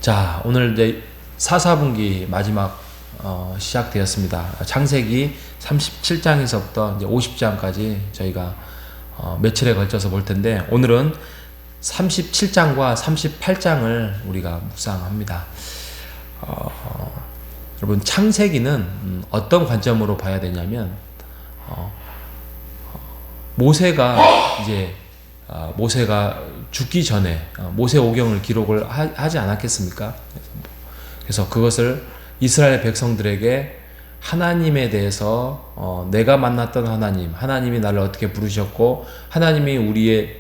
자, 오늘 이제 4분기 마지막 시작되었습니다. 창세기 37장에서부터 이제 50장까지 저희가 며칠에 걸쳐서 볼 텐데, 오늘은 37장과 38장을 우리가 묵상합니다. 여러분, 창세기는 어떤 관점으로 봐야 되냐면, 모세가 죽기 전에 모세오경을 기록을 하지 않았겠습니까? 그래서 그것을 이스라엘 백성들에게 하나님에 대해서 내가 만났던 하나님이 나를 어떻게 부르셨고, 하나님이 우리의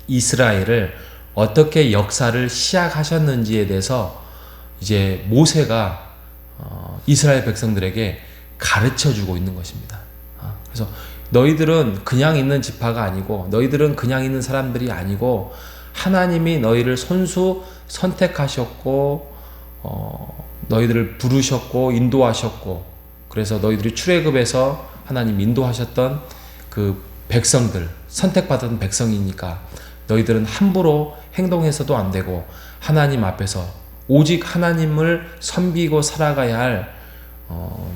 이스라엘을 어떻게 역사를 시작하셨는지에 대해서 이제 모세가 이스라엘 백성들에게 가르쳐주고 있는 것입니다. 그래서 너희들은 그냥 있는 지파가 아니고, 너희들은 그냥 있는 사람들이 아니고, 하나님이 너희를 손수 선택하셨고, 너희들을 부르셨고 인도하셨고, 그래서 너희들이 출애굽에서 하나님 인도하셨던 그 백성들, 선택받은 백성이니까 너희들은 함부로 행동해서도 안 되고, 하나님 앞에서 오직 하나님을 섬기고 살아가야 할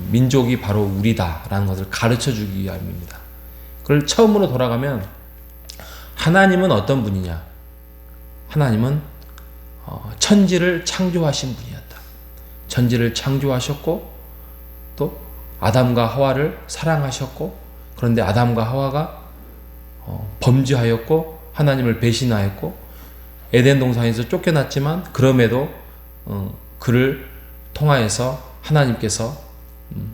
민족이 바로 우리다라는 것을 가르쳐 주기 위함입니다. 그걸 처음으로 돌아가면, 하나님은 어떤 분이냐? 하나님은 천지를 창조하신 분이었다. 천지를 창조하셨고, 또 아담과 하와를 사랑하셨고, 그런데 아담과 하와가 범죄하였고 하나님을 배신하였고, 에덴 동산에서 쫓겨났지만 그럼에도 그를 통하여서 하나님께서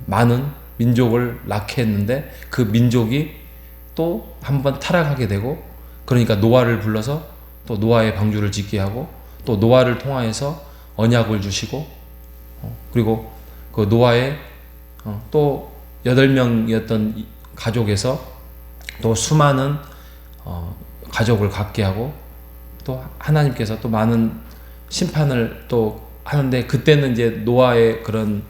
많은 민족을 낳게 했는데, 그 민족이 또 한번 타락하게 되고, 그러니까 노아를 불러서 또 노아의 방주를 짓게 하고, 또 노아를 통하여서 언약을 주시고, 그리고 그 노아의 또 8명이었던 가족에서 또 수많은 가족을 갖게 하고, 또 하나님께서 또 많은 심판을 또 하는데, 그때는 이제 노아의 그런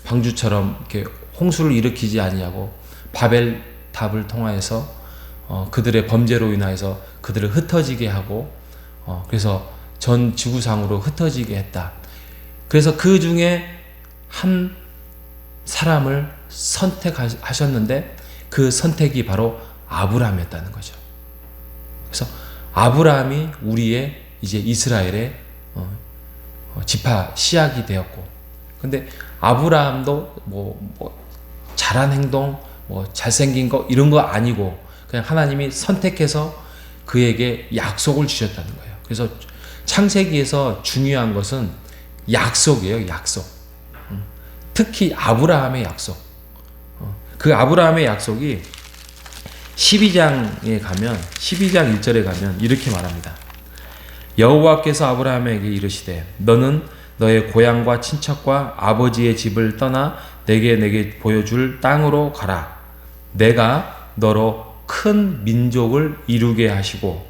방주처럼 이렇게 홍수를 일으키지 아니하고 바벨 답을 통하여서 그들의 범죄로 인하여서 그들을 흩어지게 하고, 그래서 전 지구상으로 흩어지게 했다. 그래서 그 중에 한 사람을 선택하셨는데, 그 선택이 바로 아브라함이었다는 거죠. 그래서 아브라함이 우리의 이제 이스라엘의 지파 시작이 되었고, 근데 아브라함도 뭐 잘한 행동, 뭐 잘생긴 거 이런 거 아니고, 그냥 하나님이 선택해서 그에게 약속을 주셨다는 거예요. 그래서 창세기에서 중요한 것은 약속이에요. 약속. 특히 아브라함의 약속. 그 아브라함의 약속이 12장에 가면, 12장 1절에 가면 이렇게 말합니다. 여호와께서 아브라함에게 이르시되, 너는 너의 고향과 친척과 아버지의 집을 떠나 내게 보여줄 땅으로 가라. 내가 너로 큰 민족을 이루게 하시고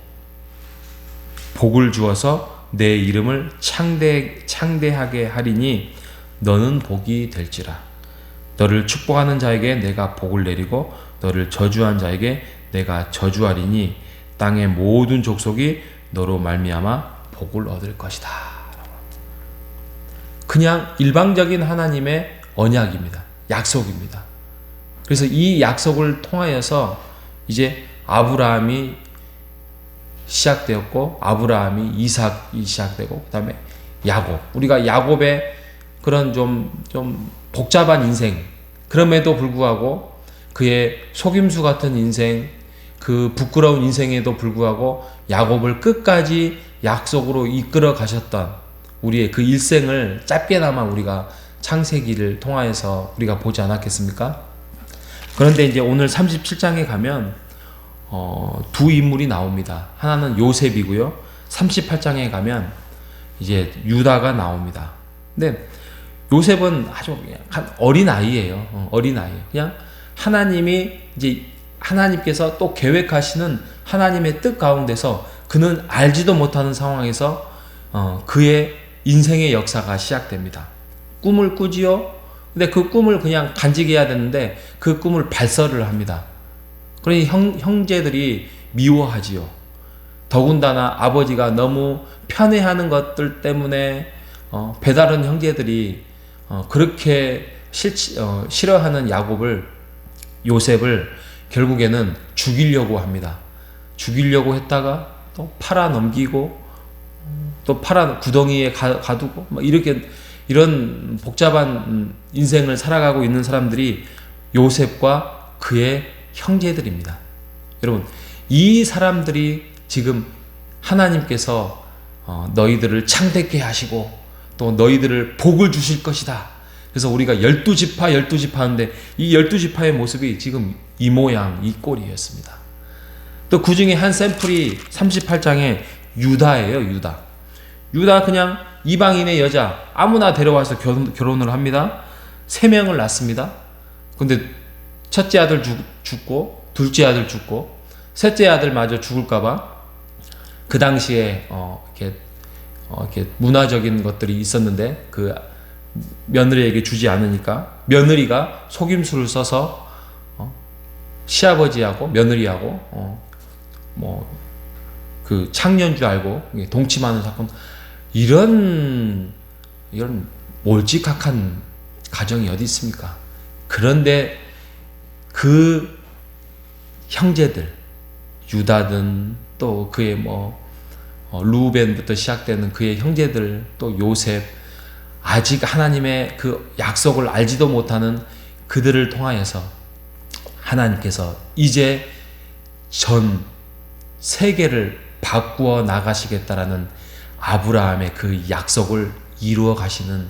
복을 주어서 내 이름을 창대하게 하리니 너는 복이 될지라. 너를 축복하는 자에게 내가 복을 내리고 너를 저주한 자에게 내가 저주하리니 땅의 모든 족속이 너로 말미암아 복을 얻을 것이다. 그냥 일방적인 하나님의 언약입니다. 약속입니다. 그래서 이 약속을 통하여서 이제 아브라함이 시작되었고, 아브라함이 이삭이 시작되고, 그 다음에 야곱. 우리가 야곱의 그런 좀 복잡한 인생, 그럼에도 불구하고 그의 속임수 같은 인생, 그 부끄러운 인생에도 불구하고 야곱을 끝까지 약속으로 이끌어 가셨던 우리의 그 일생을 짧게나마 우리가 창세기를 통하여서 우리가 보지 않았겠습니까? 그런데 이제 오늘 37장에 가면 두 인물이 나옵니다. 하나는 요셉이고요. 38장에 가면 이제 유다가 나옵니다. 근데 요셉은 아주 어린 아이예요. 어린 아이. 그냥 하나님이 이제 하나님께서 또 계획하시는 하나님의 뜻 가운데서 그는 알지도 못하는 상황에서 그의 인생의 역사가 시작됩니다. 꿈을 꾸지요. 근데 그 꿈을 그냥 간직해야 되는데 그 꿈을 발설을 합니다. 그러니 형제들이 미워하지요. 더군다나 아버지가 너무 편애하는 것들 때문에 배다른 형제들이 그렇게 싫어하는 요셉을 결국에는 죽이려고 합니다. 죽이려고 했다가 또 팔아 넘기고 또 팔아 구덩이에 가두고 이런 복잡한 인생을 살아가고 있는 사람들이 요셉과 그의 형제들입니다. 여러분, 이 사람들이 지금 하나님께서 너희들을 창대케 하시고 또 너희들을 복을 주실 것이다. 그래서 우리가 12지파 하는데 이 12지파의 모습이 지금 이 모양 이 꼴이었습니다. 또 그 중에 한 샘플이 38장에 유다예요. 유다 그냥 이방인의 여자 아무나 데려와서 결혼을 합니다. 3명을 낳습니다. 근데 첫째 아들 죽고 둘째 아들 죽고 셋째 아들마저 죽을까봐 그 당시에 이렇게 문화적인 것들이 있었는데 그 며느리에게 주지 않으니까 며느리가 속임수를 써서 시아버지하고 며느리하고 그 창녀인 줄 알고 동침하는 사건, 이런 몰직학한 가정이 어디 있습니까? 그런데 그 형제들 유다든 또 그의 루벤부터 시작되는 그의 형제들 또 요셉, 아직 하나님의 그 약속을 알지도 못하는 그들을 통하여서 하나님께서 이제 전 세계를 바꾸어 나가시겠다라는 아브라함의 그 약속을 이루어 가시는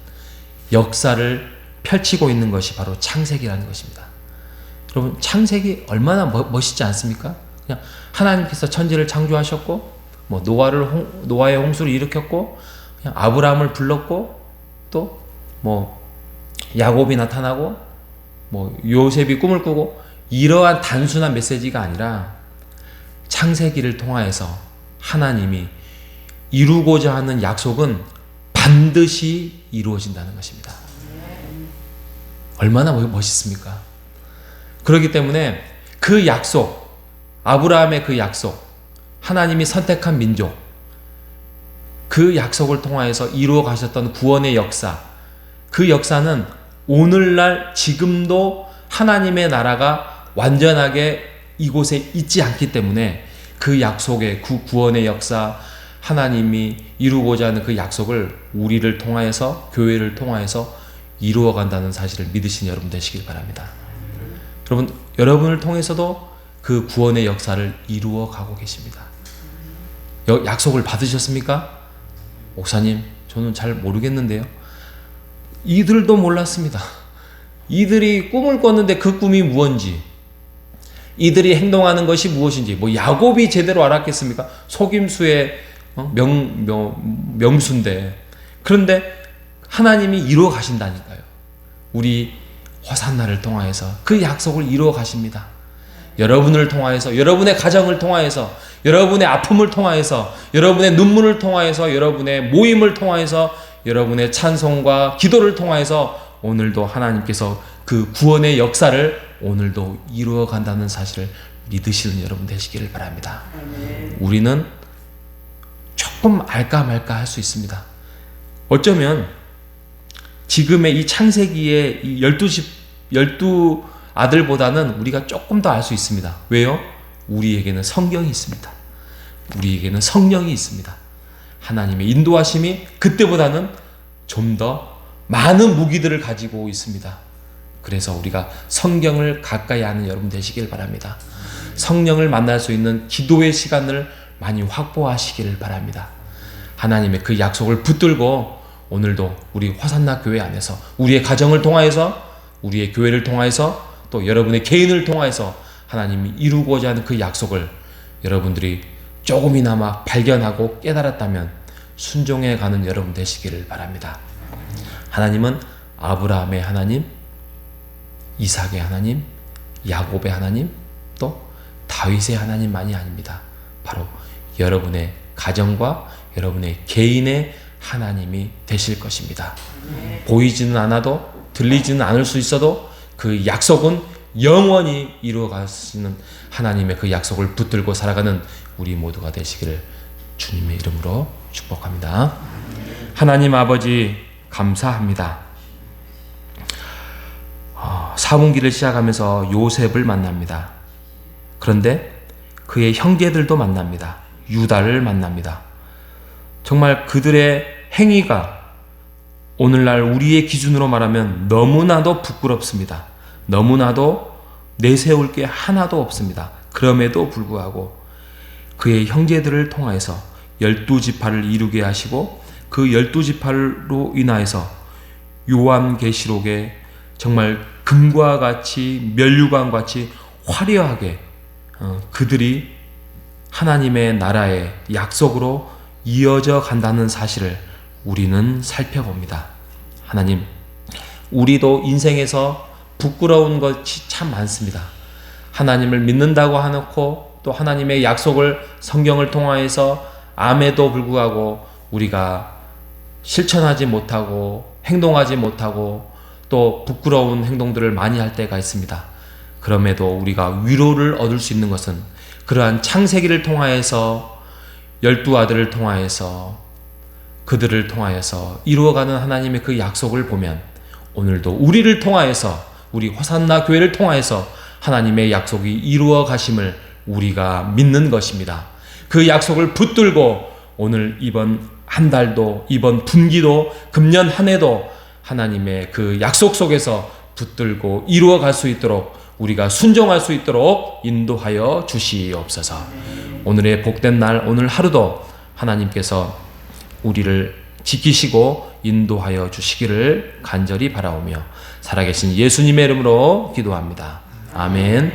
역사를 펼치고 있는 것이 바로 창세기라는 것입니다. 여러분, 창세기 얼마나 멋있지 않습니까? 그냥 하나님께서 천지를 창조하셨고 노아의 홍수를 일으켰고 그냥 아브라함을 불렀고 또 야곱이 나타나고 요셉이 꿈을 꾸고 이러한 단순한 메시지가 아니라 창세기를 통하여서 하나님이 이루고자 하는 약속은 반드시 이루어진다는 것입니다. 얼마나 멋있습니까? 그렇기 때문에 그 약속, 아브라함의 그 약속, 하나님이 선택한 민족, 그 약속을 통하여서 이루어 가셨던 구원의 역사, 그 역사는 오늘날 지금도 하나님의 나라가 완전하게 이곳에 있지 않기 때문에 그 약속의 그 구원의 역사, 하나님이 이루고자 하는 그 약속을 우리를 통하여서, 교회를 통하여서 이루어 간다는 사실을 믿으신 여러분 되시길 바랍니다. 여러분, 여러분을 통해서도 그 구원의 역사를 이루어 가고 계십니다. 약속을 받으셨습니까? 목사님, 저는 잘 모르겠는데요. 이들도 몰랐습니다. 이들이 꿈을 꿨는데 그 꿈이 무엇인지, 이들이 행동하는 것이 무엇인지, 야곱이 제대로 알았겠습니까? 속임수의 명수인데. 그런데 하나님이 이루어 가신다니까요. 우리 호산나를 통하여서 그 약속을 이루어 가십니다. 여러분을 통하여서, 여러분의 가정을 통하여서, 여러분의 아픔을 통하여서, 여러분의 눈물을 통하여서, 여러분의 모임을 통하여서, 여러분의 찬송과 기도를 통하여서 오늘도 하나님께서 그 구원의 역사를 오늘도 이루어 간다는 사실을 믿으시는 여러분 되시기를 바랍니다. 우리는 조금 알까 말까 할 수 있습니다. 어쩌면 지금의 이 창세기의 이 12 아들보다는 우리가 조금 더 알 수 있습니다. 왜요? 우리에게는 성경이 있습니다. 우리에게는 성령이 있습니다. 하나님의 인도하심이 그때보다는 좀 더 많은 무기들을 가지고 있습니다. 그래서 우리가 성경을 가까이 하는 여러분 되시길 바랍니다. 성령을 만날 수 있는 기도의 시간을 많이 확보하시기를 바랍니다. 하나님의 그 약속을 붙들고 오늘도 우리 화산나 교회 안에서 우리의 가정을 통하여서, 우리의 교회를 통하여서, 또 여러분의 개인을 통하여서 하나님이 이루고자 하는 그 약속을 여러분들이 조금이나마 발견하고 깨달았다면 순종해 가는 여러분 되시기를 바랍니다. 하나님은 아브라함의 하나님, 이삭의 하나님, 야곱의 하나님, 또 다윗의 하나님만이 아닙니다. 바로 여러분의 가정과 여러분의 개인의 하나님이 되실 것입니다. 보이지는 않아도, 들리지는 않을 수 있어도 그 약속은 영원히 이루어 가시는 하나님의 그 약속을 붙들고 살아가는 우리 모두가 되시기를 주님의 이름으로 축복합니다. 하나님 아버지 감사합니다. 사분기를 시작하면서 요셉을 만납니다. 그런데 그의 형제들도 만납니다. 유다를 만납니다. 정말 그들의 행위가 오늘날 우리의 기준으로 말하면 너무나도 부끄럽습니다. 너무나도 내세울 게 하나도 없습니다. 그럼에도 불구하고 그의 형제들을 통하여서 12지파를 이루게 하시고 그 12지파로 인하여서 요한계시록에 정말 금과 같이 면류관 같이 화려하게 그들이 하나님의 나라의 약속으로 이어져 간다는 사실을 우리는 살펴봅니다. 하나님, 우리도 인생에서 부끄러운 것이 참 많습니다. 하나님을 믿는다고 하놓고 또 하나님의 약속을 성경을 통하여서 암에도 불구하고 우리가 실천하지 못하고 행동하지 못하고 또 부끄러운 행동들을 많이 할 때가 있습니다. 그럼에도 우리가 위로를 얻을 수 있는 것은 그러한 창세기를 통하여서 12아들을 통하여서 그들을 통하여서 이루어가는 하나님의 그 약속을 보면 오늘도 우리를 통하여서 우리 호산나 교회를 통하여서 하나님의 약속이 이루어 가심을 우리가 믿는 것입니다. 그 약속을 붙들고 오늘 이번 한 달도 이번 분기도 금년 한 해도 하나님의 그 약속 속에서 붙들고 이루어 갈 수 있도록 우리가 순종할 수 있도록 인도하여 주시옵소서. 오늘의 복된 날 오늘 하루도 하나님께서 우리를 지키시고 인도하여 주시기를 간절히 바라오며 살아계신 예수님의 이름으로 기도합니다. 아멘.